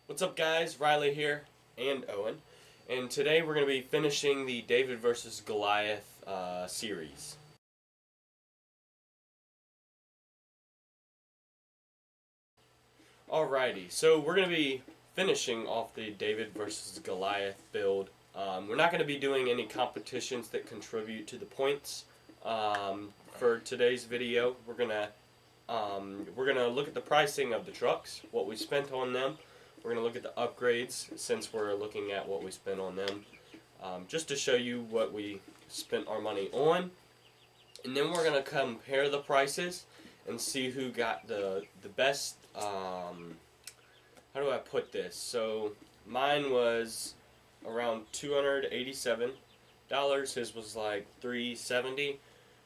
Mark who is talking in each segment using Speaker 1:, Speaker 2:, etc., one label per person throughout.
Speaker 1: What's up, guys? Riley here, and Owen, and today we're going to be finishing the David vs. Goliath series. Alrighty, so we're going to be finishing off the David vs. Goliath build. We're not going to be doing any competitions that contribute to the points. For today's video, we're gonna look at the pricing of the trucks, what we spent on them. We're going to look at the upgrades since we're looking at what we spent on them, just to show you what we spent our money on. And then we're going to compare the prices and see who got the best, how do I put this? So mine was around $287. His was like $370.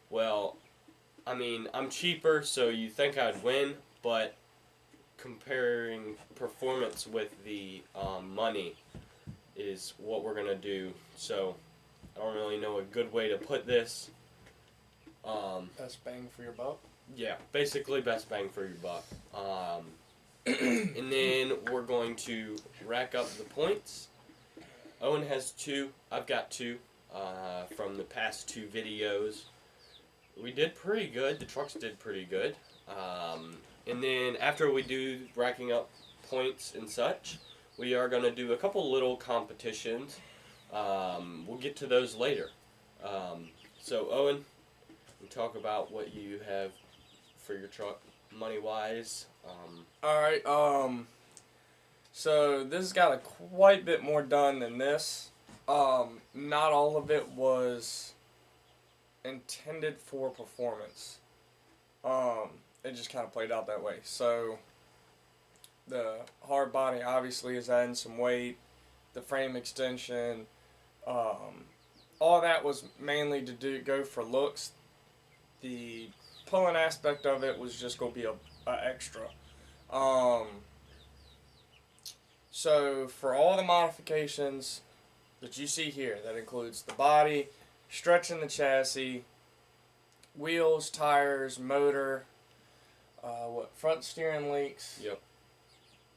Speaker 1: Well, I mean, I'm cheaper, so you think I'd win, but comparing performance with the money is what we're gonna do. So I don't really know a good way to put this.
Speaker 2: Best bang for your buck?
Speaker 1: Yeah, basically best bang for your buck. And then we're going to rack up the points. Owen has 2, I've got 2 from the past 2 videos. We did pretty good, the trucks did pretty good. And then after we do racking up points and such, we are going to do a couple little competitions. We'll get to those later. So Owen, we'll talk about what you have for your truck money-wise.
Speaker 2: Alright, so this has got quite a bit more done than this. Not all of it was intended for performance. It just kind of played out that way. So the hard body obviously is adding some weight, the frame extension, all that was mainly to go for looks. The pulling aspect of it was just going to be a extra. So for all the modifications that you see here, that includes the body, stretching the chassis, wheels, tires, motor, front steering links.
Speaker 1: Yep.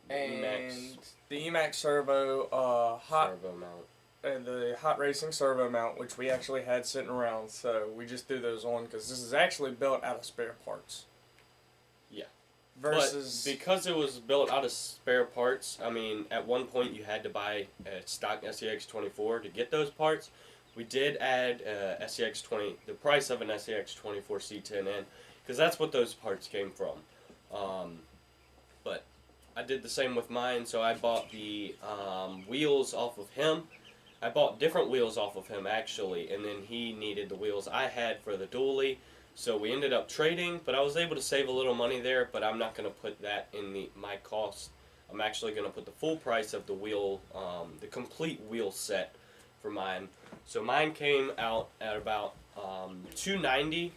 Speaker 2: And the Emax servo,
Speaker 1: servo mount.
Speaker 2: The hot racing servo mount, which we actually had sitting around, so we just threw those on because this is actually built out of spare parts.
Speaker 1: Yeah.
Speaker 2: Versus,
Speaker 1: but because it was built out of spare parts, I mean, at one point you had to buy a stock SCX24 to get those parts. We did add the price of an SCX24 C10 in, because that's what those parts came from. But I did the same with mine, so I bought the wheels off of him. I bought different wheels off of him, actually, and then he needed the wheels I had for the dually, so we ended up trading, but I was able to save a little money there, but I'm not going to put that in my cost. I'm actually going to put the full price of the wheel, the complete wheel set for mine. So mine came out at about $290,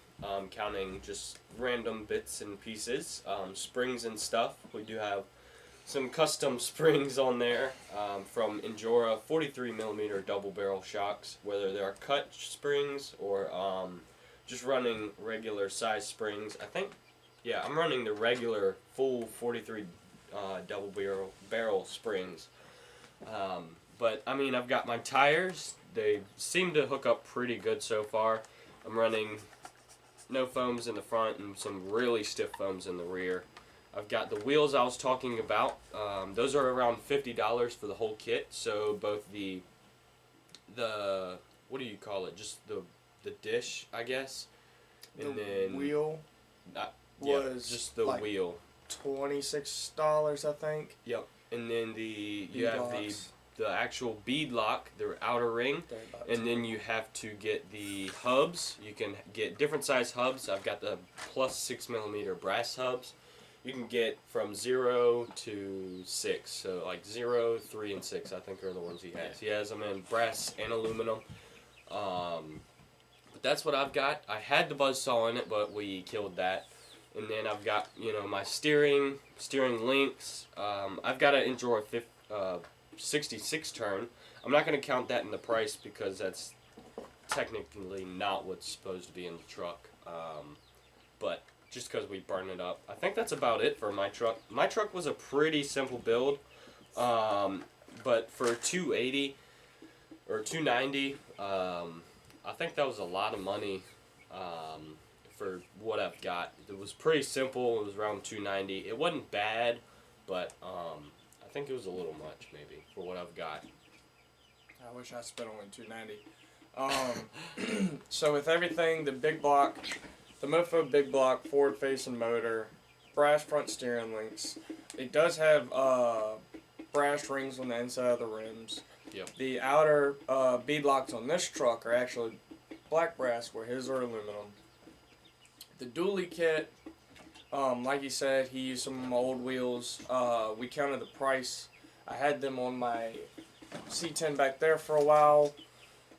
Speaker 1: counting just random bits and pieces, springs and stuff. We do have some custom springs on there from Injora 43mm double barrel shocks, whether they're cut springs or just running regular size springs. I think, yeah, I'm running the regular full 43 double barrel springs. But I mean, I've got my tires. They seem to hook up pretty good so far. I'm running no foams in the front and some really stiff foams in the rear. I've got the wheels I was talking about. Those are around $50 for the whole kit. So both the what do you call it? Just the dish, I guess. And then
Speaker 2: wheel was
Speaker 1: just the
Speaker 2: like
Speaker 1: wheel.
Speaker 2: $26, I think.
Speaker 1: Yep. And then you have the actual bead lock, the outer ring, and then you have to get the hubs. You can get different size hubs. I've got the plus 6mm brass hubs. You can get from 0 to 6, so like 0, 3, and 6 I think are the ones he has. He has them in brass and aluminum. But that's what I've got. I had the buzzsaw in it, but we killed that. And then I've got, my steering links. I've got an Injora 66 turn. I'm not going to count that in the price because that's technically not what's supposed to be in the truck. But just because we burn it up. I think that's about it for my truck. My truck was a pretty simple build. But for 280 or 290, I think that was a lot of money for what I've got. It was pretty simple. It was around 290. It wasn't bad, but I think it was a little much maybe for what I've got.
Speaker 2: I wish I spent only $290. So with everything, the big block, the Mofo big block, forward facing motor, brass front steering links. It does have brass rings on the inside of the rims.
Speaker 1: Yep.
Speaker 2: The outer bead locks on this truck are actually black brass, where his are aluminum. The dually kit, like you said, he used some old wheels. We counted the price. I had them on my C10 back there for a while.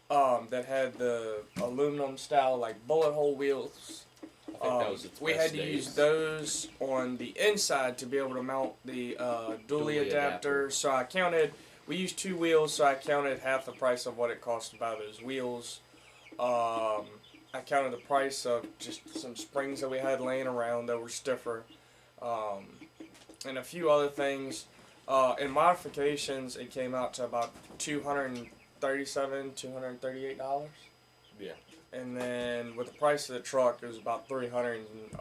Speaker 2: That had the aluminum style, like bullet hole wheels.
Speaker 1: I think that was its
Speaker 2: We
Speaker 1: best
Speaker 2: had to
Speaker 1: days.
Speaker 2: use those on the inside to be able to mount the dually adapter. So I counted. We used 2 wheels, so I counted half the price of what it cost to buy those wheels. I counted the price of just some springs that we had laying around that were stiffer, and a few other things. In modifications, it came out to about $238.
Speaker 1: Yeah.
Speaker 2: And then with the price of the truck, it was about $372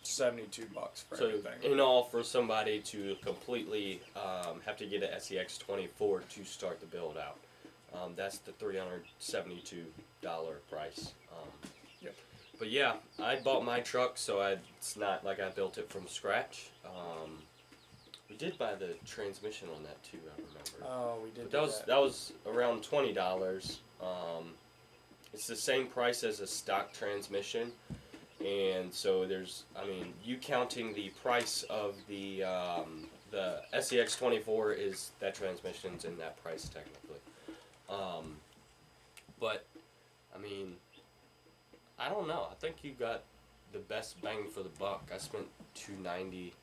Speaker 2: for
Speaker 1: So
Speaker 2: everything.
Speaker 1: in all, for somebody to completely have to get an SEX24 to start the build out, that's the $372 price.
Speaker 2: Yep.
Speaker 1: But yeah, I bought my truck, so it's not like I built it from scratch. We did buy the transmission on that too, I remember.
Speaker 2: Oh, we did.
Speaker 1: But that was around $20. It's the same price as a stock transmission, and so you counting the price of the SEX24 is that transmission's in that price technically. But I mean, I don't know. I think you got the best bang for the buck. I spent $290,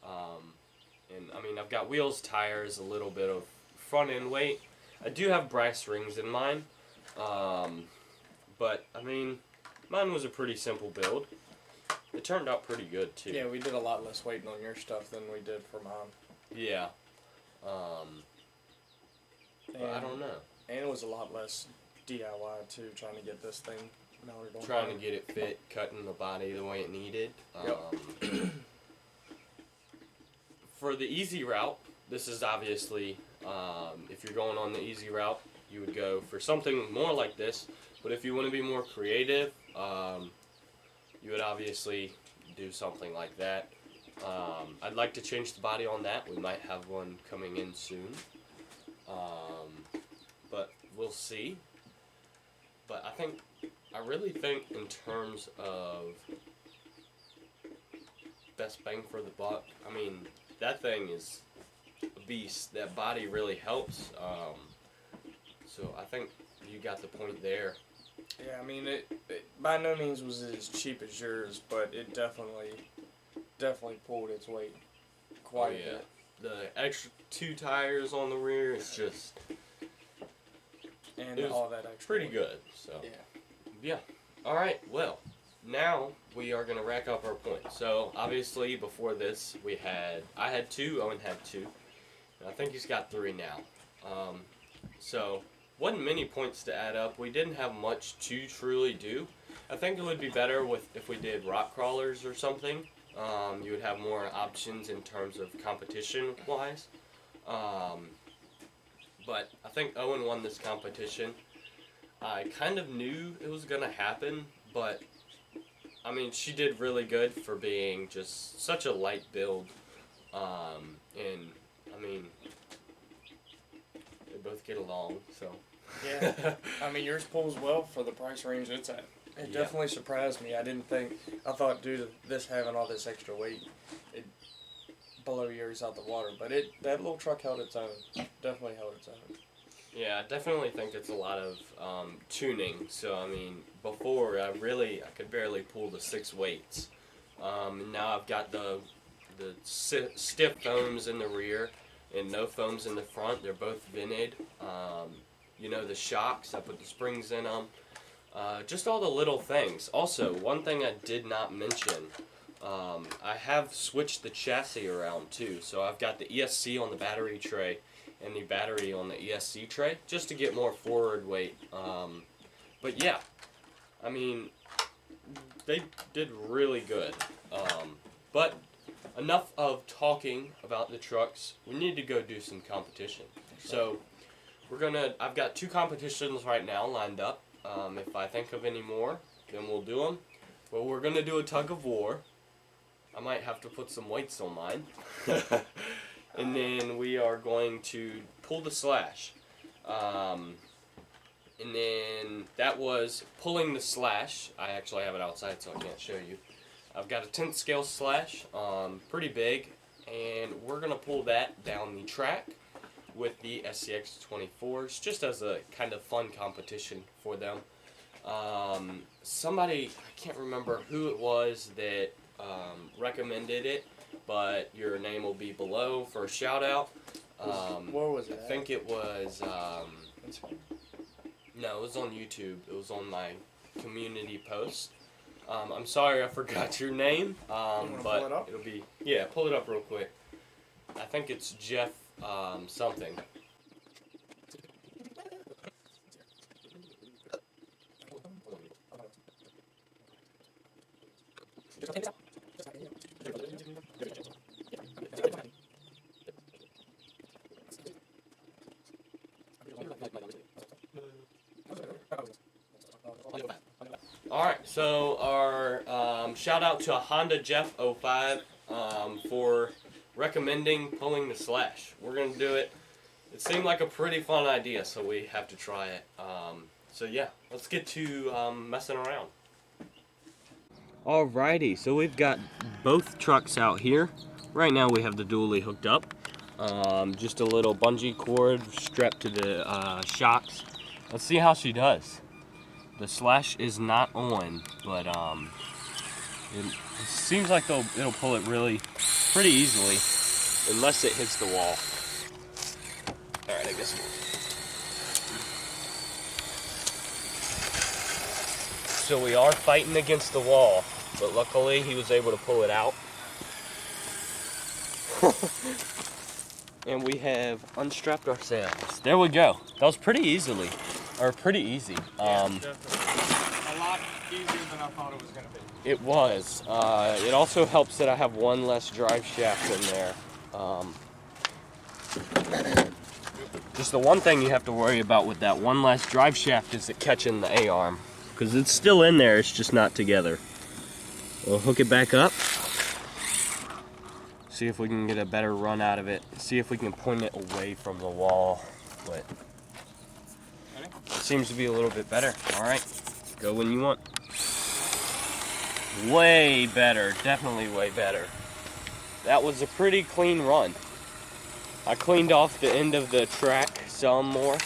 Speaker 1: and I mean I've got wheels, tires, a little bit of front end weight. I do have brass rings in mine. But, I mean, mine was a pretty simple build. It turned out pretty good, too.
Speaker 2: Yeah, we did a lot less waiting on your stuff than we did for mine.
Speaker 1: Yeah. But I don't know.
Speaker 2: And it was a lot less DIY, too, trying to get this thing mounted on.
Speaker 1: Trying to get it fit, cutting the body the way it needed. For the easy route, this is obviously, if you're going on the easy route, you would go for something more like this. But if you want to be more creative, you would obviously do something like that. I'd like to change the body on that. We might have one coming in soon. But we'll see. But I really think in terms of best bang for the buck, I mean, that thing is a beast. That body really helps. So I think you got the point there.
Speaker 2: Yeah, I mean, it by no means was as cheap as yours, but it definitely pulled its weight quite a bit.
Speaker 1: The extra 2 tires on the rear, it's just...
Speaker 2: And
Speaker 1: it was
Speaker 2: all that extra
Speaker 1: pretty
Speaker 2: weight.
Speaker 1: good, so...
Speaker 2: Yeah.
Speaker 1: Alright, well, now we are going to rack up our points. So, obviously, before this, I had 2, Owen had 2, and I think he's got 3 now. So... wasn't many points to add up. We didn't have much to truly do. I think it would be better if we did rock crawlers or something. You would have more options in terms of competition-wise. But I think Owen won this competition. I kind of knew it was going to happen, but I mean, she did really good for being just such a light build. And I mean, they both get along, so.
Speaker 2: Yeah, I mean, yours pulls well for the price range it's at. It definitely surprised me. I thought due to this having all this extra weight, it'd blow yours out the water. But that little truck held its own. Definitely held its own.
Speaker 1: Yeah, I definitely think it's a lot of tuning. So, I mean, before I could barely pull the 6 weights. Now I've got the stiff foams in the rear and no foams in the front. They're both vented. You know, the shocks, I put the springs in them. Just all the little things. Also, one thing I did not mention I have switched the chassis around too, so I've got the ESC on the battery tray and the battery on the ESC tray just to get more forward weight. But yeah, I mean, they did really good. But enough of talking about the trucks. We need to go do some competition. So I've got 2 competitions right now lined up. If I think of any more, then we'll do them. But we're gonna do a tug of war. I might have to put some weights on mine. And then we are going to pull the slash. And then that was pulling the slash. I actually have it outside, so I can't show you. I've got a 10th scale slash, pretty big, and we're going to pull that down the track with the SCX 24s, just as a kind of fun competition for them. Somebody, I can't remember who it was that recommended it, but your name will be below for a shout out.
Speaker 2: Where was it?
Speaker 1: I think it was, no, it was on YouTube. It was on my community post. I'm sorry I forgot your name, but
Speaker 2: pull it up?
Speaker 1: it'll be, yeah, pull it up real quick. I think it's Jeff something. Alright, so our shout out to Honda Jeff 05 for recommending pulling the slash. We're going to do it. It seemed like a pretty fun idea, so we have to try it. So yeah, let's get to messing around. Alrighty, so we've got both trucks out here. Right now we have the dually hooked up. Just a little bungee cord strapped to the shocks. Let's see how she does. The slash is not on, but it seems like it'll pull it pretty easily, unless it hits the wall. Alright, I guess so we are fighting against the wall, but luckily he was able to pull it out. And we have unstrapped ourselves. There we go. That was pretty easy.
Speaker 2: Yeah, definitely. A lot easier than I thought it was going to be.
Speaker 1: It was. It also helps that I have one less drive shaft in there. Just the one thing you have to worry about with that one less drive shaft is it catching the A-arm. Because it's still in there, it's just not together. We'll hook it back up. See if we can get a better run out of it. See if we can point it away from the wall. But it seems to be a little bit better. Alright, go when you want. Way better, definitely way better. That was a pretty clean run. I cleaned off the end of the track some more,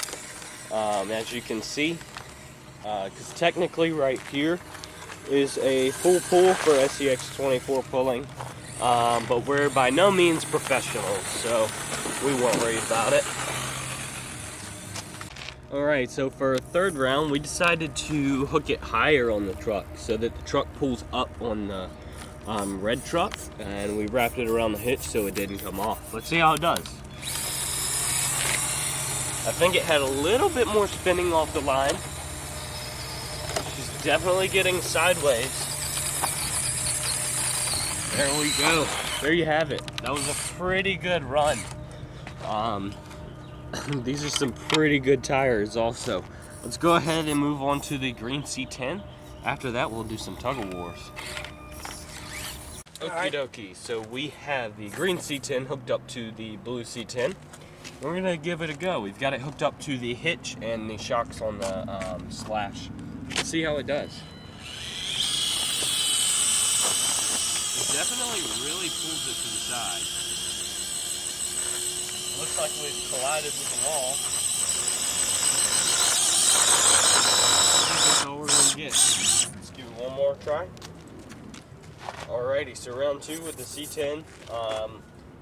Speaker 1: as you can see. Because technically right here is a full pull for SCX 24 pulling. But we're by no means professionals, so we won't worry about it. Alright, so for a third round, we decided to hook it higher on the truck so that the truck pulls up on the red truck, and we wrapped it around the hitch so it didn't come off. Let's see how it does. I think it had a little bit more spinning off the line. She's definitely getting sideways. There we go. There you have it. That was a pretty good run. These are some pretty good tires also. Let's go ahead and move on to the green C10. After that, we'll do some tug of wars. Okie dokie. So we have the green C10 hooked up to the blue C10. We're gonna give it a go. We've got it hooked up to the hitch and the shocks on the slash. Let's see how it does. Definitely really pulls it to the side. Looks like we've collided with the wall. I think that's all we're going to get. Let's give it one more try. Alrighty, so round 2 with the C10.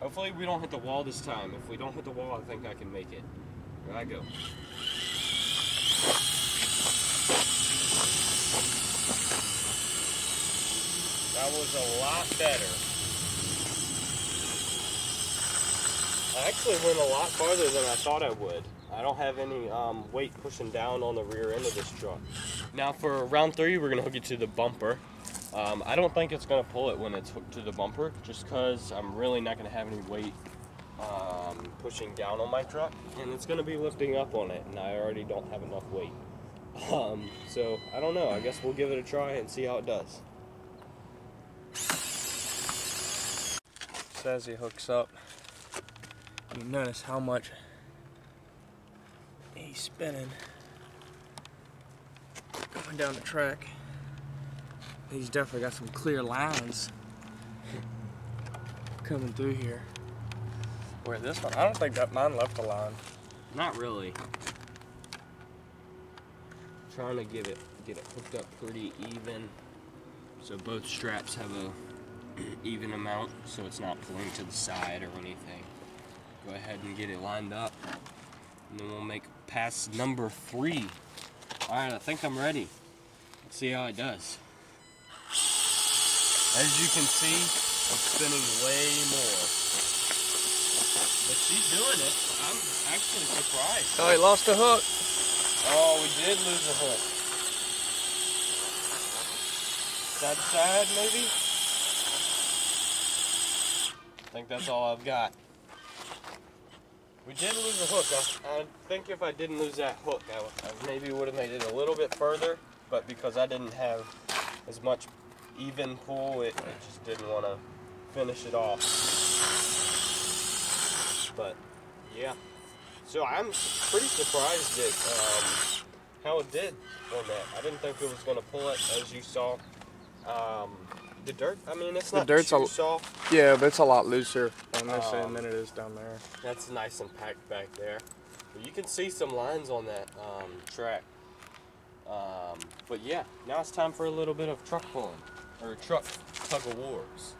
Speaker 1: Hopefully we don't hit the wall this time. If we don't hit the wall, I think I can make it. Here I go. That was a lot better. I actually went a lot farther than I thought I would. I don't have any weight pushing down on the rear end of this truck. Now for round 3, we're gonna hook it to the bumper. I don't think it's gonna pull it when it's hooked to the bumper, just because I'm really not gonna have any weight pushing down on my truck, and it's gonna be lifting up on it, and I already don't have enough weight. So I don't know. I guess we'll give it a try and see how it does.
Speaker 2: So as he hooks up, you notice how much he's spinning going down the track. He's definitely got some clear lines coming through here. Where this one, I don't think that mine left a line.
Speaker 1: Not really. Trying to get it hooked up pretty even, so both straps have a even amount, so it's not pulling to the side or anything. Go ahead and get it lined up, and then we'll make pass number 3. All right, I think I'm ready. Let's see how it does. As you can see, I'm spinning way more, but she's doing it. I'm actually surprised.
Speaker 2: Oh, he lost the hook.
Speaker 1: Oh, we did lose a hook. Side to side, maybe? I think that's all I've got. We did lose a hook. I think if I didn't lose that hook, I maybe would have made it a little bit further, but because I didn't have as much even pull, it just didn't want to finish it off. But, yeah. So I'm pretty surprised at how it did on that. I didn't think it was going to pull it, as you saw. The dirt, I mean, it's not too soft.
Speaker 2: Yeah, but it's a lot looser on this end than it is down there.
Speaker 1: That's nice and packed back there. But you can see some lines on that track. But yeah, now it's time for a little bit of truck pulling, or truck tug of wars.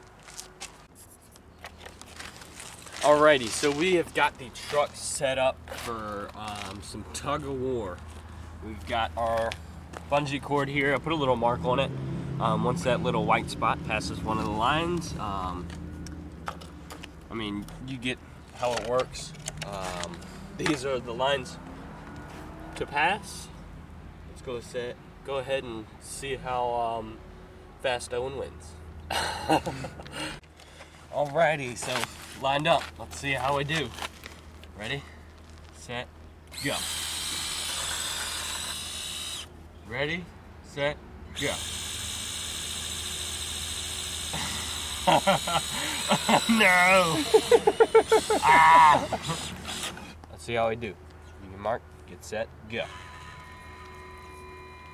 Speaker 1: Alrighty, so we have got the truck set up for some tug of war. We've got our bungee cord here. I put a little mark on it. Once that little white spot passes one of the lines, I mean, you get how it works. These are the lines to pass. Let's go ahead and see how fast Owen wins. Alrighty, so lined up. Let's see how I do. Ready, set, go. Ready, set, go. No! Let's see how I do. You can mark, get set, go.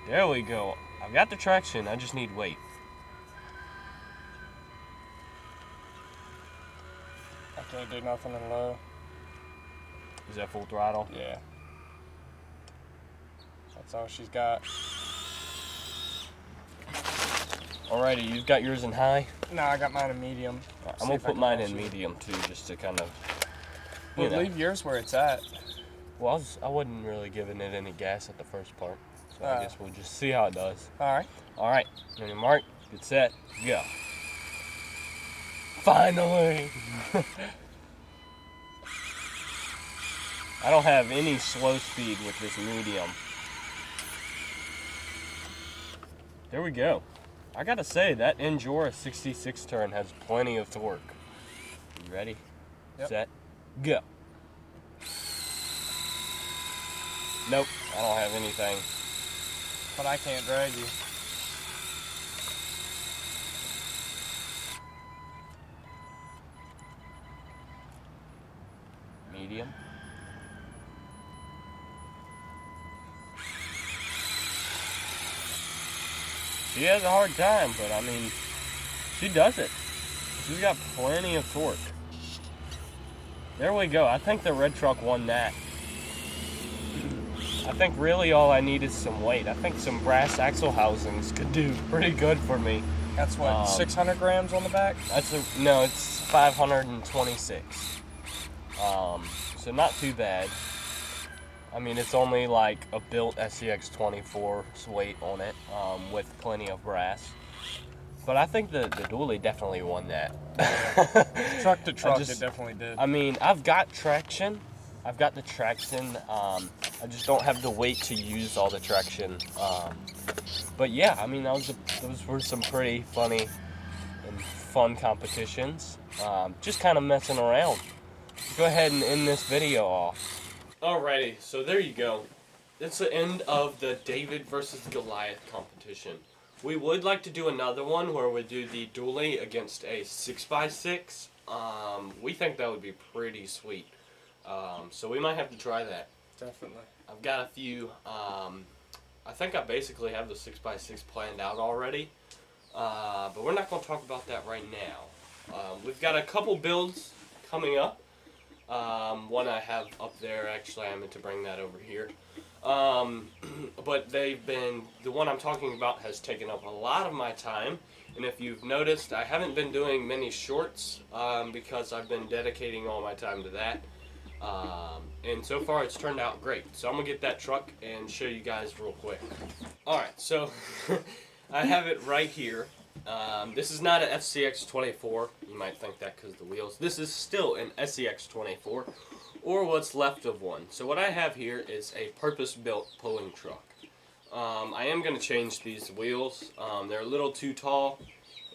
Speaker 1: There we go. I've got the traction, I just need weight.
Speaker 2: I can't do nothing in low.
Speaker 1: Is that full throttle?
Speaker 2: Yeah. That's all she's got.
Speaker 1: Alrighty, you've got yours in high?
Speaker 2: No, I got mine in medium.
Speaker 1: I'm gonna put mine in medium too, just to kind of, you know.
Speaker 2: Leave yours where it's at.
Speaker 1: Well, I wasn't really giving it any gas at the first part, so I guess we'll just see how it does.
Speaker 2: Alright.
Speaker 1: Alright, ready, mark, get set, go. Finally! I don't have any slow speed with this medium. There we go. I gotta say, that Injora 66 turn has plenty of torque. You ready?
Speaker 2: Yep.
Speaker 1: Set, go. Nope, I don't have anything.
Speaker 2: But I can't drag you.
Speaker 1: Medium. She has a hard time, but I mean, she does it. She's got plenty of torque. There we go. I think the red truck won that. I think really all I need is some weight. I think some brass axle housings could do pretty good for me.
Speaker 2: That's what, 600 grams on the back?
Speaker 1: No, it's 526. So not too bad. I mean, it's only like a built SCX 24's weight on it, with plenty of brass. But I think the dually definitely won that.
Speaker 2: Truck to truck, it definitely did.
Speaker 1: I mean, I've got traction. I've got the traction. I just don't have the weight to use all the traction. But yeah, I mean, those were some pretty funny and fun competitions. Just kind of messing around. Go ahead and end this video off. Alrighty, so there you go. It's the end of the David versus Goliath competition. We would like to do another one where we do the dually against a 6x6. We think that would be pretty sweet. So we might have to try that.
Speaker 2: Definitely.
Speaker 1: I've got a few. I think I basically have the 6x6 planned out already. But we're not going to talk about that right now. We've got a couple builds coming up. One I have up there, actually I meant to bring that over here. But the one I'm talking about has taken up a lot of my time, and if you've noticed, I haven't been doing many shorts, because I've been dedicating all my time to that, and so far it's turned out great. So I'm going to get that truck and show you guys real quick. Alright, so I have it right here. This is not an FCX24, you might think that because of the wheels. This is still an SCX24, or what's left of one. So what I have here is a purpose-built pulling truck. I am going to change these wheels. They're a little too tall,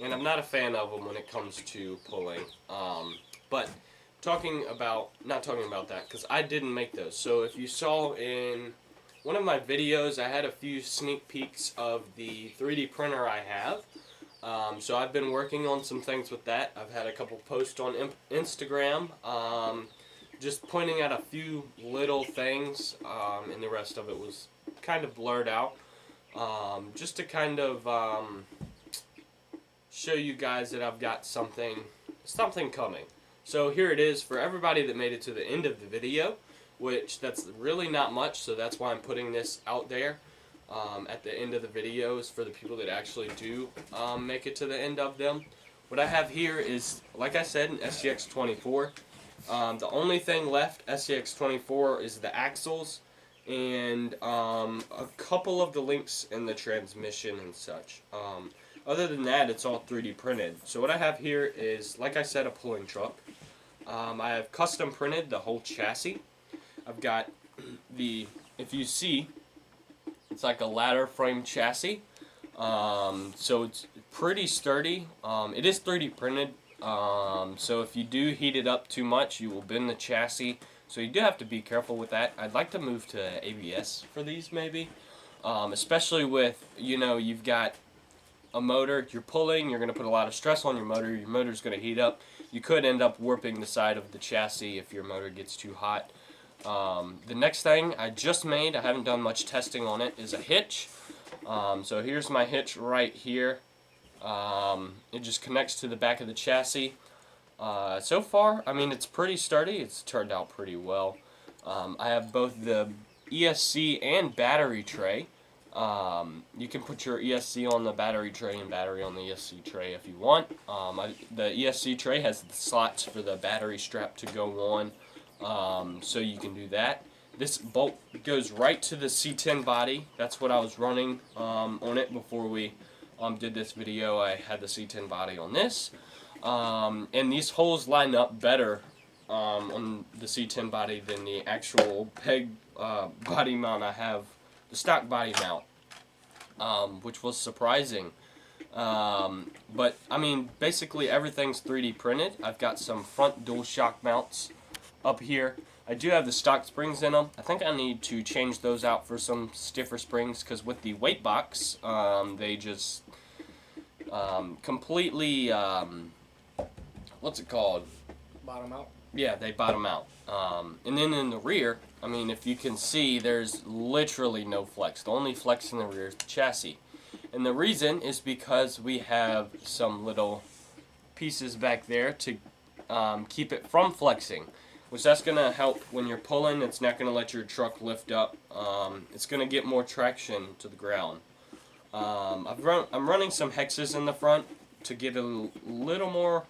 Speaker 1: and I'm not a fan of them when it comes to pulling. But not talking about that, because I didn't make those. So if you saw in one of my videos, I had a few sneak peeks of the 3D printer I have. So I've been working on some things with that. I've had a couple posts on Instagram, just pointing out a few little things, and the rest of it was kind of blurred out, just to kind of show you guys that I've got something coming. So here it is for everybody that made it to the end of the video, which that's really not much, so that's why I'm putting this out there. At the end of the videos for the people that actually do make it to the end of them. What I have here is, like I said, an SCX24. The only thing left SCX24 is the axles and a couple of the links in the transmission and such. Other than that, it's all 3D printed. So what I have here is, like I said, a pulling truck. I have custom printed the whole chassis. I've got if you see, it's like a ladder frame chassis, so it's pretty sturdy. It is 3D printed, so if you do heat it up too much, you will bend the chassis, so you do have to be careful with that. I'd like to move to ABS for these maybe, especially with, you've got a motor, you're pulling, you're going to put a lot of stress on your motor's going to heat up. You could end up warping the side of the chassis if your motor gets too hot. The next thing I just made, I haven't done much testing on it, is a hitch. So here's my hitch right here. It just connects to the back of the chassis. So far, I mean, it's pretty sturdy. It's turned out pretty well. I have both the ESC and battery tray. You can put your ESC on the battery tray and battery on the ESC tray if you want. The ESC tray has the slots for the battery strap to go on. So you can do that. This bolt goes right to the C10 body. That's what I was running on it before we did this video. I had the C10 body on this. And these holes line up better on the C10 body than the actual peg body mount I have, the stock body mount, which was surprising. But, I mean, basically everything's 3D printed. I've got some front dual shock mounts up here. I do have the stock springs in them. I think I need to change those out for some stiffer springs, because with the weight box, they just completely, what's it called?
Speaker 2: Bottom out?
Speaker 1: Yeah, they bottom out. And then in the rear, I mean, if you can see, there's literally no flex. The only flex in the rear is the chassis. And the reason is because we have some little pieces back there to keep it from flexing, which that's going to help when you're pulling. It's not going to let your truck lift up. It's going to get more traction to the ground. I'm running some hexes in the front to get a little more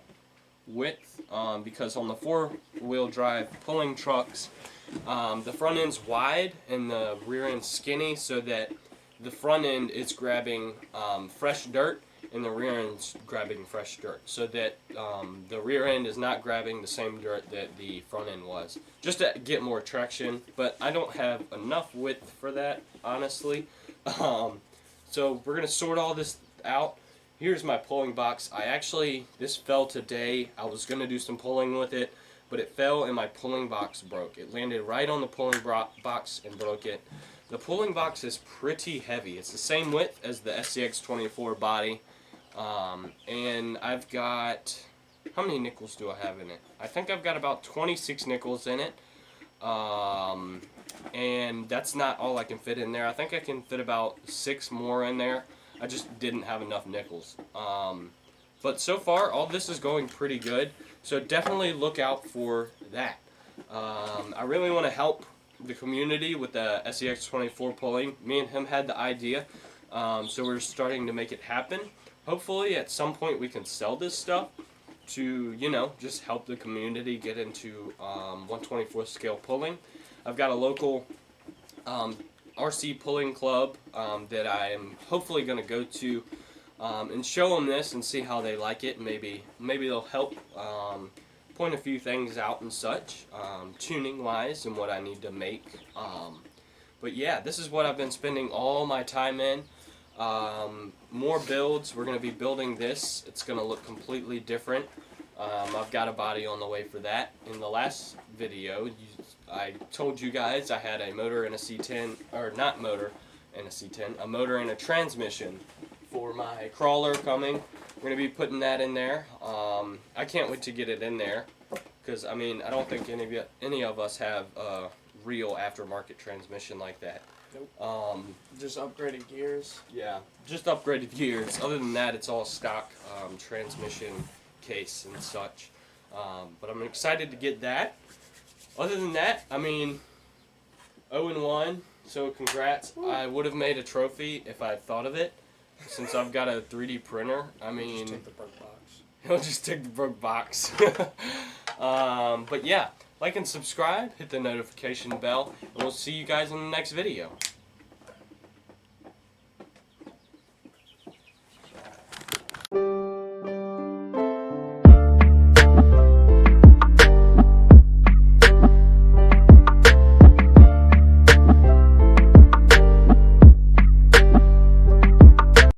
Speaker 1: width, because on the four-wheel drive pulling trucks, the front end's wide and the rear end's skinny, so that the front end is grabbing fresh dirt and the rear end's grabbing fresh dirt, so that the rear end is not grabbing the same dirt that the front end was, just to get more traction. But I don't have enough width for that, honestly. So we're gonna sort all this out. Here's my pulling box. This fell today. I was gonna do some pulling with it, but it fell and my pulling box broke. It landed right on the pulling box and broke it. The pulling box is pretty heavy. It's the same width as the SCX24 body. And I've got, how many nickels do I have in it? I think I've got about 26 nickels in it. And that's not all I can fit in there. I think I can fit about 6 more in there. I just didn't have enough nickels. But so far, all this is going pretty good. So definitely look out for that. I really want to help the community with the SCX24 pulling. Me and him had the idea, so we're starting to make it happen. Hopefully at some point we can sell this stuff to, you know, just help the community get into 1/24 scale pulling. I've got a local RC pulling club that I am hopefully going to go to and show them this and see how they like it. Maybe they'll help point a few things out and such, tuning wise, and what I need to make. But yeah, this is what I've been spending all my time in. More builds. We're going to be building this. It's going to look completely different. I've got a body on the way for that. In the last video, I told you guys I had a motor and a C10, or not motor and a C10, a motor and a transmission for my crawler coming. We're going to be putting that in there. I can't wait to get it in there, because I mean, I don't think any of us have a real aftermarket transmission like that.
Speaker 2: Nope. Just upgraded gears.
Speaker 1: Yeah, just upgraded gears. Other than that, it's all stock transmission case and such. But I'm excited to get that. Other than that, I mean, 0-1, so congrats. Ooh. I would have made a trophy if I had thought of it. Since I've got a 3D printer, I mean,
Speaker 2: just take the broke box.
Speaker 1: He'll just take the broke box. But yeah, like and subscribe, hit the notification bell, and we'll see you guys in the next video.